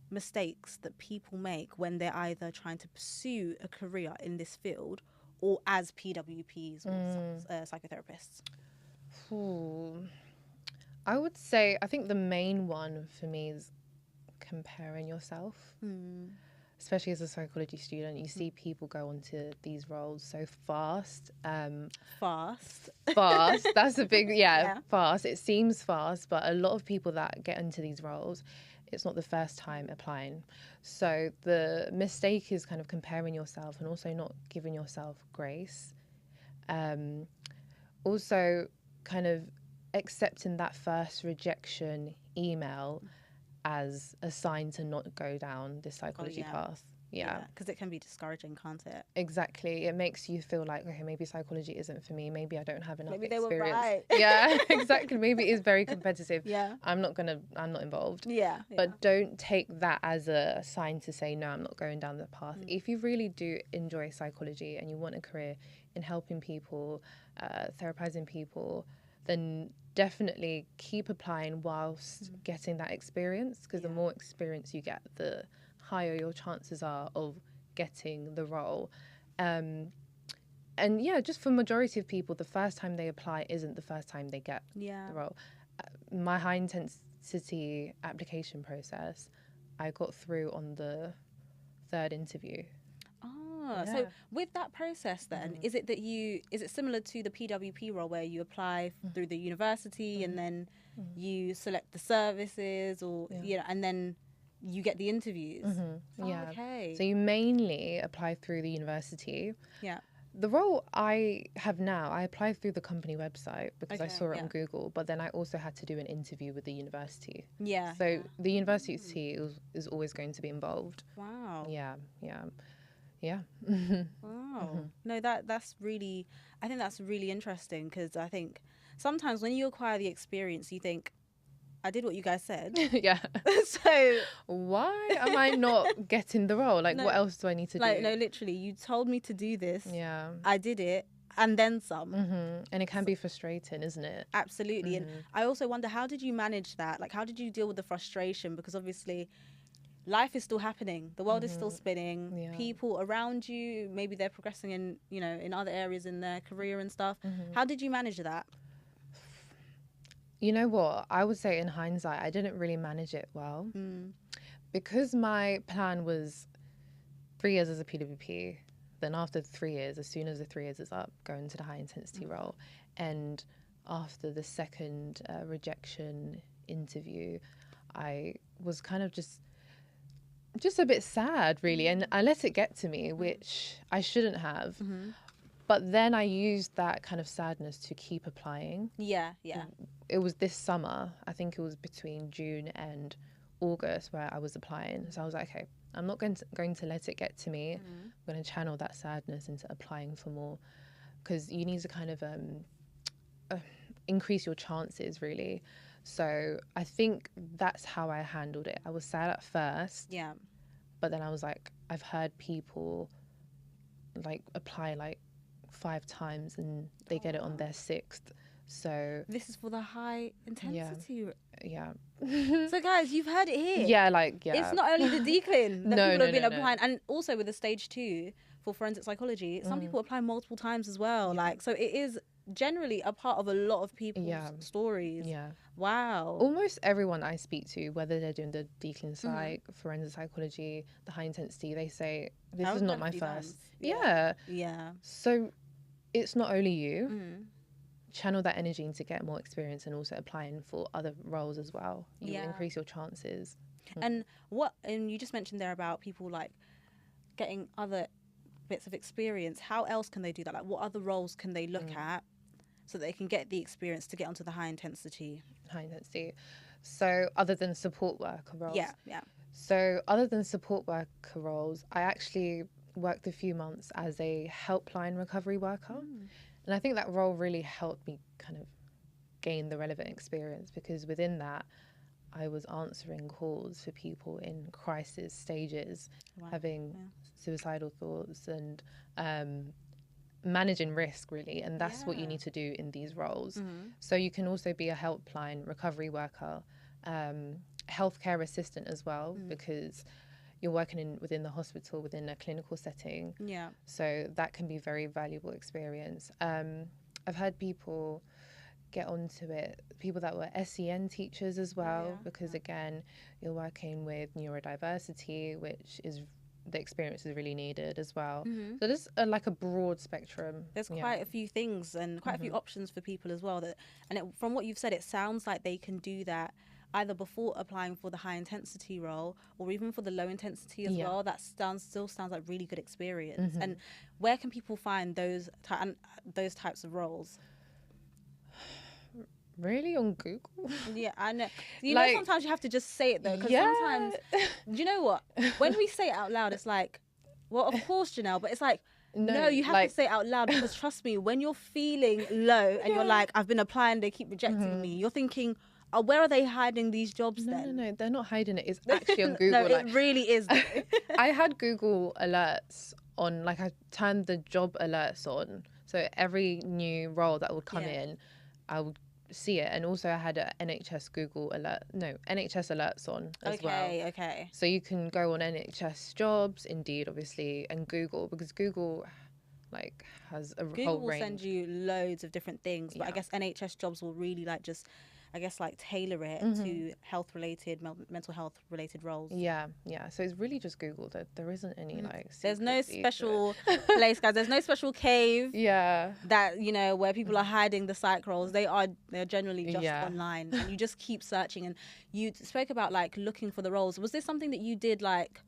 mistakes that people make when they're either trying to pursue a career in this field or as PWPs or psychotherapists?
I would say, I think the main one for me is comparing yourself. Especially as a psychology student, you see people go onto these roles so fast.
Fast.
That's a big, fast. It seems fast, but a lot of people that get into these roles, it's not the first time applying. So the mistake is kind of comparing yourself and also not giving yourself grace. Also kind of accepting that first rejection email as a sign to not go down this psychology path. Yeah.
Because it can be discouraging, can't it?
Exactly. It makes you feel like, okay, maybe psychology isn't for me. Maybe I don't have enough experience.
Maybe they were right.
Yeah, exactly. Maybe it is very competitive.
Yeah.
I'm not involved.
Yeah.
But don't take that as a sign to say, no, I'm not going down that path. If you really do enjoy psychology and you want a career in helping people, therapizing people, then definitely keep applying whilst getting that experience, because the more experience you get, the higher your chances are of getting the role. And just for majority of people, the first time they apply isn't the first time they get the role. My high intensity application process, I got through on the 3rd interview.
So with that process then, is it similar to the PWP role where you apply through the university and then you select the services and then you get the interviews. Oh,
Yeah.
okay.
So you mainly apply through the university.
Yeah.
The role I have now, I applied through the company website because I
Okay,
saw it
yeah.
on Google, but then I also had to do an interview with the university.
Yeah.
So the university is always going to be involved.
Wow.
Yeah, yeah, yeah.
Wow. No, that's really, I think that's really interesting, because I think sometimes when you acquire the experience, you think, I did what you guys said.
Yeah.
So
Why am I not getting the role? Like,
No,
what else do I need to
like,
do?
no, literally, you told me to do this.
Yeah.
I did it, and then some.
And it can be frustrating, isn't it?
Absolutely. And I also wonder, how did you manage that? Like, how did you deal with the frustration? Because obviously life is still happening. The world is still spinning.
Yeah.
People around you, maybe they're progressing in, in other areas in their career and stuff. How did you manage that?
You know what? I would say in hindsight, I didn't really manage it well. Because my plan was 3 years as a PWP, then after 3 years, as soon as the 3 years is up, go into the high intensity role. And after the second rejection interview, I was kind of just a bit sad, really. And I let it get to me, which I shouldn't have. But then I used that kind of sadness to keep applying.
Yeah, yeah.
It was this summer, I think it was between June and August, where I was applying. So I was like, okay, I'm not going to let it get to me. I'm going to channel that sadness into applying for more, because you need to kind of increase your chances, really. So I think that's how I handled it. I was sad at first.
Yeah.
But then I was like, I've heard people like apply like 5 times and they get it on their 6th. So
this is for the high intensity.
Yeah.
So guys, you've heard it here.
Yeah, like, yeah.
It's not only the decline that
No,
people have
no,
been applying, and also with the stage 2 for forensic psychology, some people apply multiple times as well. Like, so it is generally a part of a lot of people's stories.
Yeah.
Wow.
Almost everyone I speak to, whether they're doing the decline psych, forensic psychology, the high intensity, they say, this is not my first. Yeah. So it's not only you. Channel that energy into get more experience, and also applying for other roles as well. You increase your chances.
And you just mentioned there about people like getting other bits of experience. How else can they do that? Like, what other roles can they look at so that they can get the experience to get onto the high intensity?
So other than support worker roles.
Yeah.
So other than support worker roles, I actually worked a few months as a Helpline Recovery Worker. And I think that role really helped me kind of gain the relevant experience, because within that, I was answering calls for people in crisis stages, having suicidal thoughts and managing risk, really. And that's what you need to do in these roles. So you can also be a Helpline Recovery Worker, healthcare assistant as well, because you're working within the hospital, within a clinical setting.
Yeah.
So that can be very valuable experience. I've heard people get onto it, people that were SEN teachers as well, because again, you're working with neurodiversity, which is the experience is really needed as well. So there's like a broad spectrum.
There's quite a few things and quite a few options for people as well. From what you've said, it sounds like they can do that either before applying for the high intensity role or even for the low intensity as well. That still sounds like really good experience. And where can people find those types of roles?
Really, on Google?
Yeah, I know. You know, sometimes you have to just say it though, because sometimes, do you know what? When we say it out loud, it's like, well, of course, Janelle, but it's like, no, you have to say it out loud, because trust me, when you're feeling low and you're like, I've been applying, they keep rejecting me, you're thinking, where are they hiding these jobs then?
No, they're not hiding it. It's actually on Google.
No, it really is.
I had Google alerts on, like I turned the job alerts on. So every new role that would come in, I would see it. And also I had an NHS alerts on as well.
Okay.
So you can go on NHS jobs, Indeed, obviously, and Google, because Google has a whole range.
Google will send you loads of different things, but I guess NHS jobs will really just I guess, like tailor it to health-related, mental health-related roles.
Yeah. So it's really just Google. There isn't any like.
There's no
secrecy to it.
special place, guys. There's no special cave.
Yeah.
That, you know, where people are hiding the psych roles. They're generally just
Yeah.
online, and you just keep searching. And you spoke about like looking for the roles. Was this something that you did like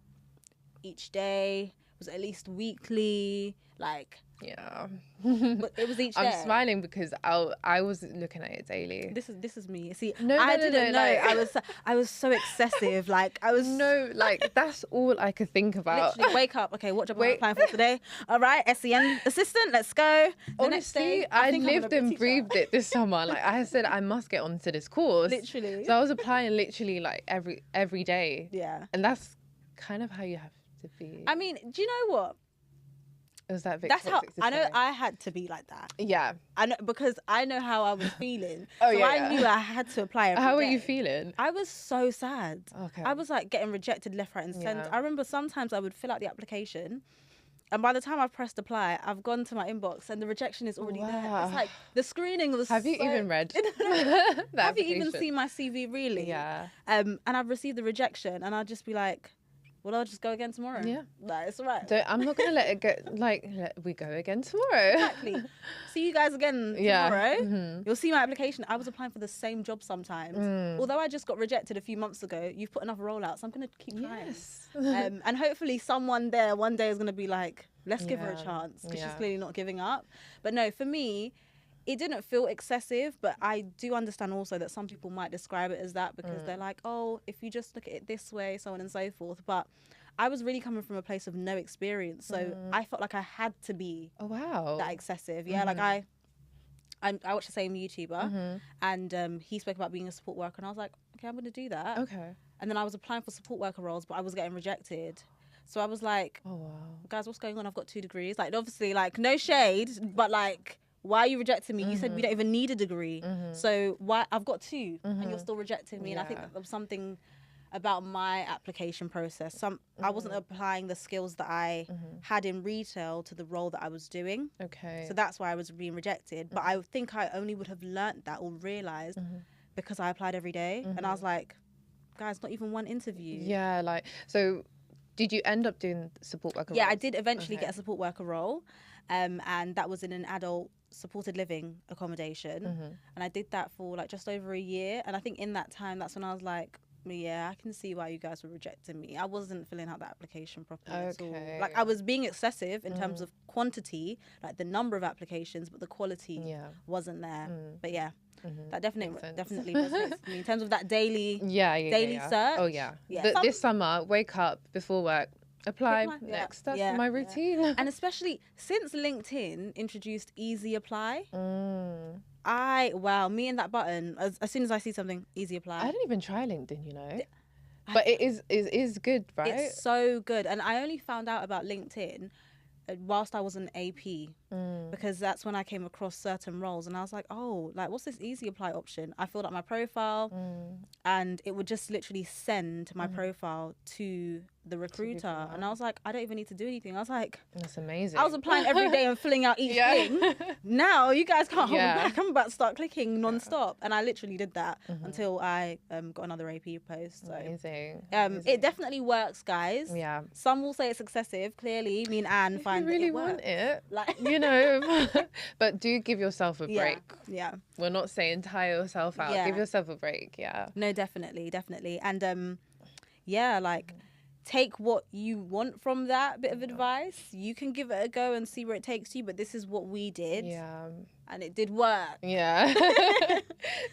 each day? Was it at least weekly? Like,
Yeah.
but it was each day.
I'm smiling because I was looking at it daily.
This is me. See,
No,
I didn't know.
like-
I was so excessive. Like I was
No, like that's all I could think about.
literally wake up. Okay, what job am I applying for today? All right, SEN assistant. Let's go. The next
Honestly,
day,
I
think I'm gonna
lived
be a
and
teacher.
breathed it this summer. Like I said, I must get onto this course.
Literally.
So I was applying literally like every day.
Yeah.
And that's kind of how you have to be.
I mean, do you know what?
It was that
That's how
toxic to
I know
say.
I had to be like that.
Yeah.
I know, because I know how I was feeling.
Oh,
so
yeah,
I
yeah.
knew I had to apply every
How were
day.
you feeling?
I was so sad.
Okay.
I was like getting rejected left, right, and centre.
Yeah.
I remember sometimes I would fill out the application, and by the time I've pressed apply, I've gone to my inbox and the rejection is already there.
Wow.
It's like the screening was.
Have you
so-
even read?
Have
Have
you even seen my CV really?
Yeah.
And I've received the rejection, and I'll just be like, well, I'll just go again tomorrow.
Yeah.
Like, it's all right.
I'm not gonna let it go. Like we go again tomorrow.
Exactly. See you guys again
Yeah.
tomorrow.
Mhm.
You'll see my application. I was applying for the same job sometimes. Although I just got rejected a few months ago, you've put enough rollouts. I'm going to keep trying.
Yes.
And hopefully someone there one day is going to be like, let's give her a
Yeah.
chance, because she's
Yeah.
clearly not giving up. But no, for me, it didn't feel excessive, but I do understand also that some people might describe it as that because they're like, oh, if you just look at it this way, so on and so forth. But I was really coming from a place of no experience. So I felt like I had to be
Oh wow.
that excessive. Yeah, like I watched the same YouTuber and he spoke about being a support worker, and I was like, okay, I'm going to do that.
Okay.
And then I was applying for support worker roles, but I was getting rejected. So I was like,
Oh wow.
guys, what's going on? I've got 2 degrees. Like, obviously, like, no shade, but like, why are you rejecting me? You said we don't even need a degree. So why? I've got 2 and you're still rejecting me. And I think
Yeah.
that there was something about my application process. I wasn't applying the skills that I had in retail to the role that I was doing.
Okay.
So that's why I was being rejected. But I think I only would have learnt that or realised because I applied every day. And I was like, guys, not even one interview.
Yeah, like so. Did you end up doing support worker?
Yeah, I
roles?
did eventually
Okay.
get a support worker role. And that was in an adult supported living accommodation. And I did that for like just over a year. And I think in that time, that's when I was like, yeah, I can see why you guys were rejecting me. I wasn't filling out the application properly at all.
Okay.
Like, I was being excessive in terms of quantity, like the number of applications, but the quality
Yeah.
wasn't there. But yeah, that
Makes sense.
definitely resonates with me in terms of that daily.
Yeah.
Daily
yeah.
search?
Oh yeah.
Yeah.
This summer, wake up before work, apply
Apply. Yeah.
next. That's
Yeah.
my
Yeah.
routine.
And especially since LinkedIn introduced Easy Apply,
Mm.
me and that button, as soon as I see something, Easy Apply.
I didn't even try LinkedIn, you know. But it is good, right?
It's so good. And I only found out about LinkedIn whilst I was an AP, because that's when I came across certain roles and I was like, oh, like, what's this Easy Apply option? I filled out my profile and it would just literally send my profile to the recruiter. And I was like, I don't even need to do anything. I was like,
That's amazing.
I was applying every day and filling out each thing. Now you guys can't hold me
Yeah.
back. I'm about to start clicking non-stop. And I literally did that until I got another AP post. So
Amazing.
it definitely works, guys.
Yeah.
Some will say it's excessive. Clearly, me and Anne
If you
find
really
that it
want
works.
it,
Like,
you know. But do give yourself a
yeah,
break.
yeah.
We're not saying tire yourself out.
Yeah.
Give yourself a break. Yeah.
No, definitely. And yeah, like, take what you want from that bit of advice. You can give it a go and see where it takes you, but this is what we did.
Yeah.
And it did work.
Yeah.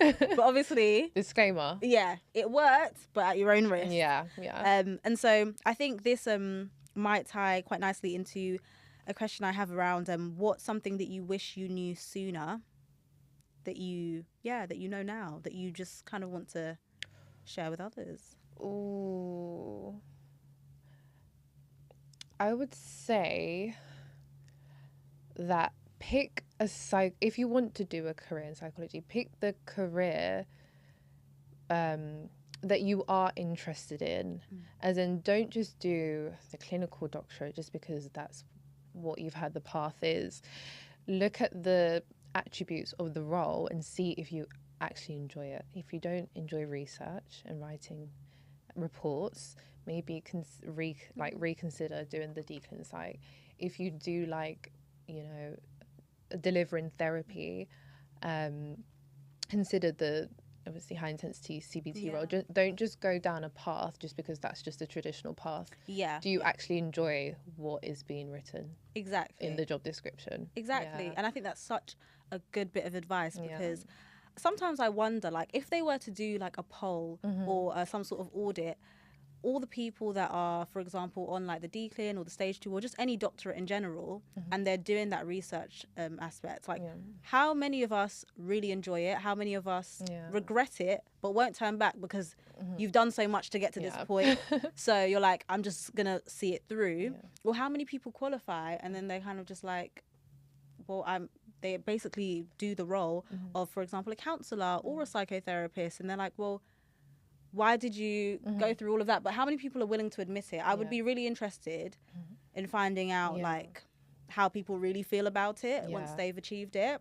But obviously,
Disclaimer.
yeah, it worked, but at your own risk.
Yeah. Yeah.
And so I think this might tie quite nicely into a question I have around what's something that you wish you knew sooner that you know now, that you just kind of want to share with others.
Ooh. I would say that if you want to do a career in psychology, pick the career that you are interested in. As in, don't just do the clinical doctorate just because that's what you've had the path is. Look at the attributes of the role and see if you actually enjoy it. If you don't enjoy research and writing reports, maybe reconsider doing the declin psych. If you do like, you know, delivering therapy, consider the obviously high intensity CBT role. Don't just go down a path just because that's just a traditional path. Do you actually enjoy what is being written in the job description?
And I think that's such a good bit of advice, because sometimes I wonder, like, if they were to do like a poll or some sort of audit, all the people that are, for example, on like the declin or the stage 2 or just any doctorate in general, and they're doing that research aspect, like how many of us really enjoy it? How many of us regret it but won't turn back because you've done so much to get to this point? So you're like, I'm just gonna see it through. Well, how many people qualify and then they kind of just like, well, they basically do the role of, for example, a counsellor or a psychotherapist, and they're like, well, why did you go through all of that? But how many people are willing to admit it? I would be really interested in finding out like how people really feel about it once they've achieved it.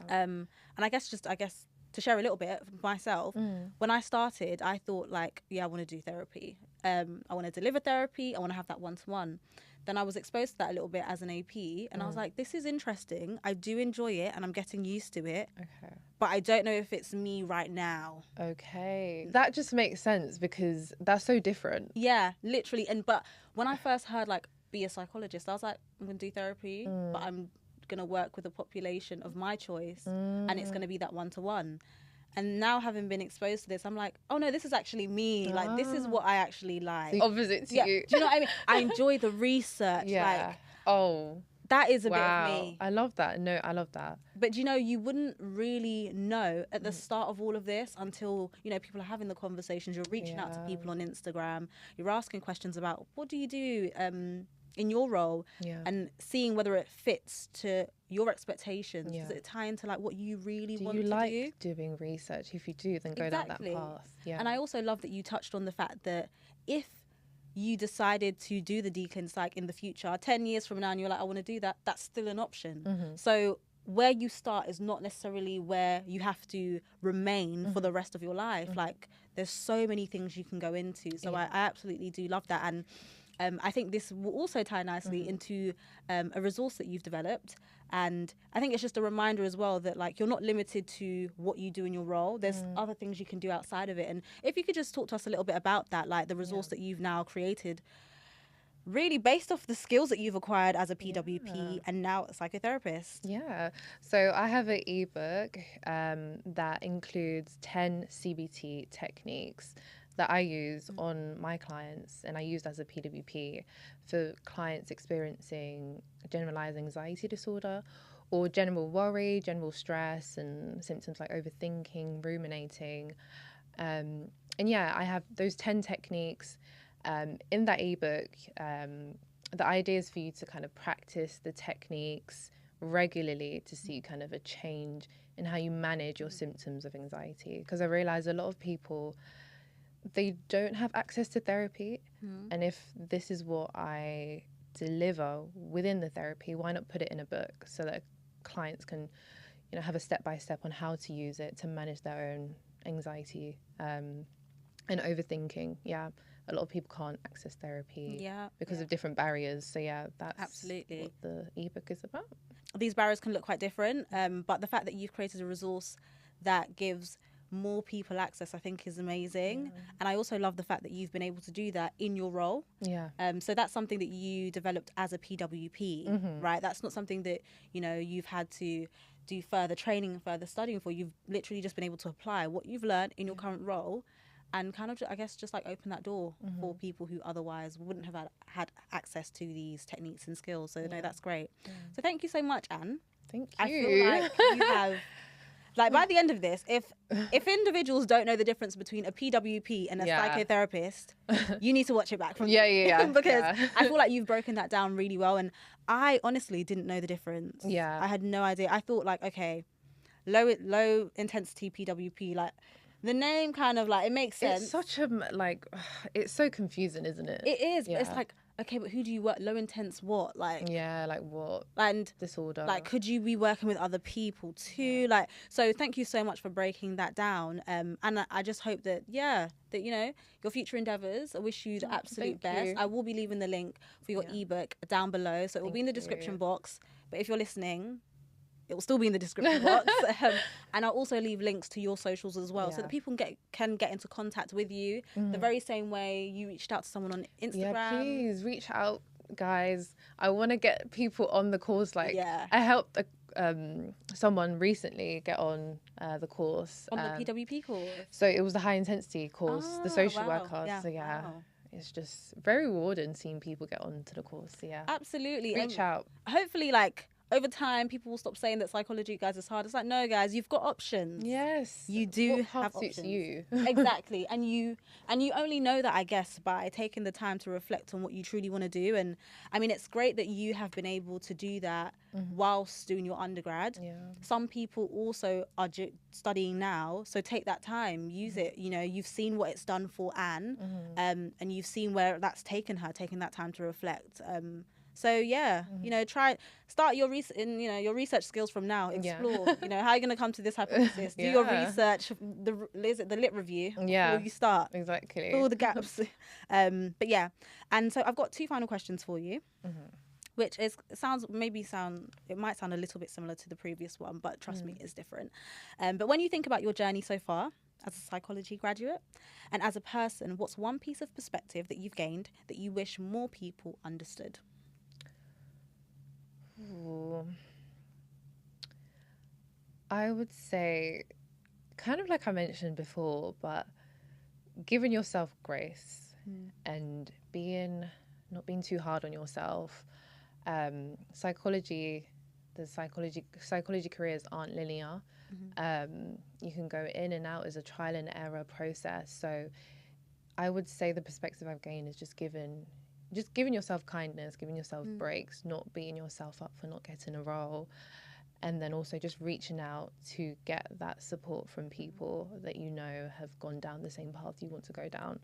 And I guess to share a little bit of myself, when I started, I thought like, I want to do therapy. I want to deliver therapy. I want to have that one-to-one. Then I was exposed to that a little bit as an AP, and I was like, this is interesting. I do enjoy it and I'm getting used to it. But I don't know if it's me right now.
That just makes sense because that's so different.
Yeah, literally. But when I first heard like be a psychologist, I was like, I'm going to do therapy, but I'm going to work with a population of my choice, and it's going to be that one-to-one. And now, having been exposed to this, I'm like, oh no, this is actually me. Like, this is what I actually like.
The opposite to you.
Do you know what I mean? I enjoy the research. Like, that is a bit of me.
I love that. No, I love that.
But you know, you wouldn't really know at the start of all of this until, you know, people are having the conversations. You're reaching out to people on Instagram. You're asking questions about what do you do in your role, and seeing whether it fits to your expectations. Does it tie into like what you really want to do?
Do you like doing research? If you do, then go down that path.
And I also love that you touched on the fact that if you decided to do the declin psych in the future, 10 years from now, and you're like, I want to do that, that's still an option. So where you start is not necessarily where you have to remain for the rest of your life. Like, there's so many things you can go into. So I absolutely do love that. And I think this will also tie nicely into a resource that you've developed. And I think it's just a reminder as well that like you're not limited to what you do in your role. There's other things you can do outside of it. And if you could just talk to us a little bit about that, like the resource that you've now created, really based off the skills that you've acquired as a PWP and now a psychotherapist.
So I have an ebook that includes 10 CBT techniques that I use on my clients, and I used as a PWP for clients experiencing generalized anxiety disorder or general worry, general stress, and symptoms like overthinking, ruminating. And I have those 10 techniques in that ebook. The idea is for you to kind of practice the techniques regularly to see kind of a change in how you manage your symptoms of anxiety. Because I realize a lot of people, they don't have access to therapy. And if this is what I deliver within the therapy, why not put it in a book so that clients can, you know, have a step-by-step on how to use it to manage their own anxiety and overthinking. A lot of people can't access therapy because of different barriers. So that's absolutely what the ebook is about.
These barriers can look quite different, but the fact that you've created a resource that gives more people access, I think, is amazing. And I also love the fact that you've been able to do that in your role. So that's something that you developed as a PWP, right? That's not something that, you know, you've had to do further training and further studying for. You've literally just been able to apply what you've learned in your current role and kind of, I guess, just like open that door for people who otherwise wouldn't have had access to these techniques and skills. So no, that's great. So thank you so much, Anne.
Thank you.
I feel like you have... Like, by the end of this, if individuals don't know the difference between a PWP and a psychotherapist, you need to watch it back from because I feel like you've broken that down really well. And I honestly didn't know the difference. I had no idea. I thought, like, okay, low intensity PWP, like, the name kind of, like, it makes sense.
It's such a, like, it's so confusing, isn't it?
It is. But it's like, okay, but who do you work, low intense what? Like,
Yeah, like what
and
disorder?
like, could you be working with other people too? Like, so thank you so much for breaking that down. And I just hope that, that, you know, your future endeavors, I wish you the absolute
thank
best.
you.
I will be leaving the link for your ebook down below. So it will be in the description box. But if you're listening, it will still be in the description box. And I'll also leave links to your socials as well, so that people can get into contact with you the very same way you reached out to someone on Instagram.
Yeah, please reach out, guys. I want to get people on the course. Like, I helped someone recently get on the course.
On the PWP course?
So it was the high intensity course, the social worker. So it's just very rewarding seeing people get onto the course. So
absolutely.
Reach out.
Hopefully, like, over time, people will stop saying that psychology, guys, is hard. It's like, no, guys, you've got options.
Yes,
you do have options. You exactly, and you only know that, I guess, by taking the time to reflect on what you truly want to do. And I mean, it's great that you have been able to do that whilst doing your undergrad. Some people also are studying now, so take that time, use it. You know, you've seen what it's done for Anne, and you've seen where that's taken her, taking that time to reflect. So you know, start your research skills from now. Explore, you know, how are you going to come to this hypothesis? Do your research. The lit review before you start.
Exactly.
Fill the gaps. But yeah, and so I've got 2 final questions for you, which it might sound a little bit similar to the previous one, but trust me, it's different. But when you think about your journey so far as a psychology graduate and as a person, what's one piece of perspective that you've gained that you wish more people understood?
Ooh. I would say, kind of like I mentioned before, but giving yourself grace and not being too hard on yourself. Psychology careers aren't linear. You can go in and out as a trial and error process. So I would say the perspective I've gained is just giving yourself kindness, giving yourself breaks, not beating yourself up for not getting a role, and then also just reaching out to get that support from people that you know have gone down the same path you want to go down.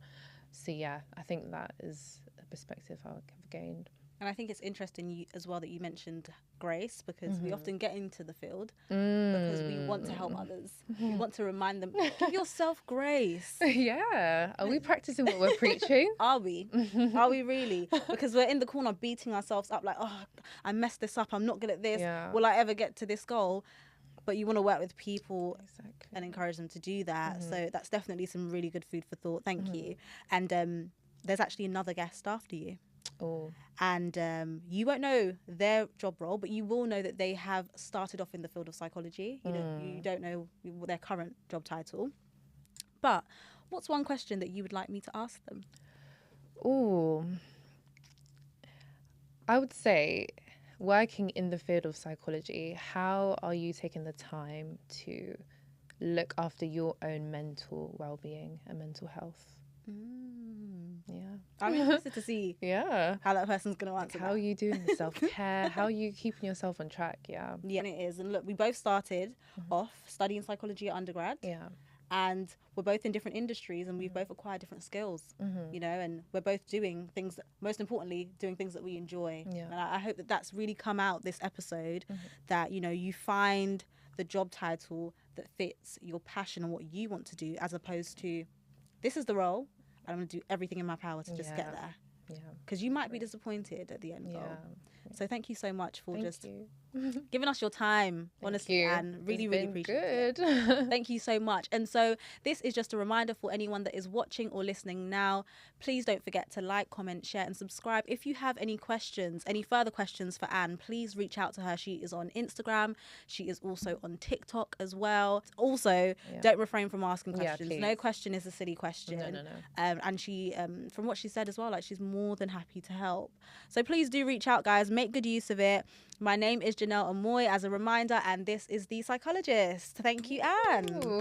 So I think that is a perspective I've gained.
And I think it's interesting as well that you mentioned grace, because we often get into the field because we want to help others. We want to remind them, give yourself grace.
Yeah. Are we practicing what we're preaching?
Are we? Are we really? Because we're in the corner beating ourselves up like, oh, I messed this up. I'm not good at this. Will I ever get to this goal? But you want to work with people and encourage them to do that. So that's definitely some really good food for thought. Thank you. And there's actually another guest after you. And you won't know their job role, but you will know that they have started off in the field of psychology. You don't know their current job title. But what's one question that you would like me to ask them?
I would say, working in the field of psychology, how are you taking the time to look after your own mental well-being and mental health?
I'm interested to see how that person's going to answer
how are you doing the self-care? How are you keeping yourself on track? Yeah,
it is. And look, we both started off studying psychology at undergrad. And we're both in different industries, and we've both acquired different skills, you know, and we're both doing things, most importantly, doing things that we enjoy. And I hope that that's really come out this episode, that, you know, you find the job title that fits your passion and what you want to do, as opposed to, this is the role, I'm going to do everything in my power to just get there. Because you might be disappointed at the end goal. So thank you so much for giving us your time, honestly, and really appreciate it. Thank you so much. And so this is just a reminder for anyone that is watching or listening now. Please don't forget to like, comment, share and subscribe. If you have any questions, any further questions for Anne, please reach out to her. She is on Instagram. She is also on TikTok as well. Also, don't refrain from asking questions. No question is a silly question. No. And she, from what she said as well, like, she's more than happy to help. So please do reach out, guys. Make good use of it. My name is Janelle Amoy, as a reminder, and this is The Psychologist. Thank you, Anne.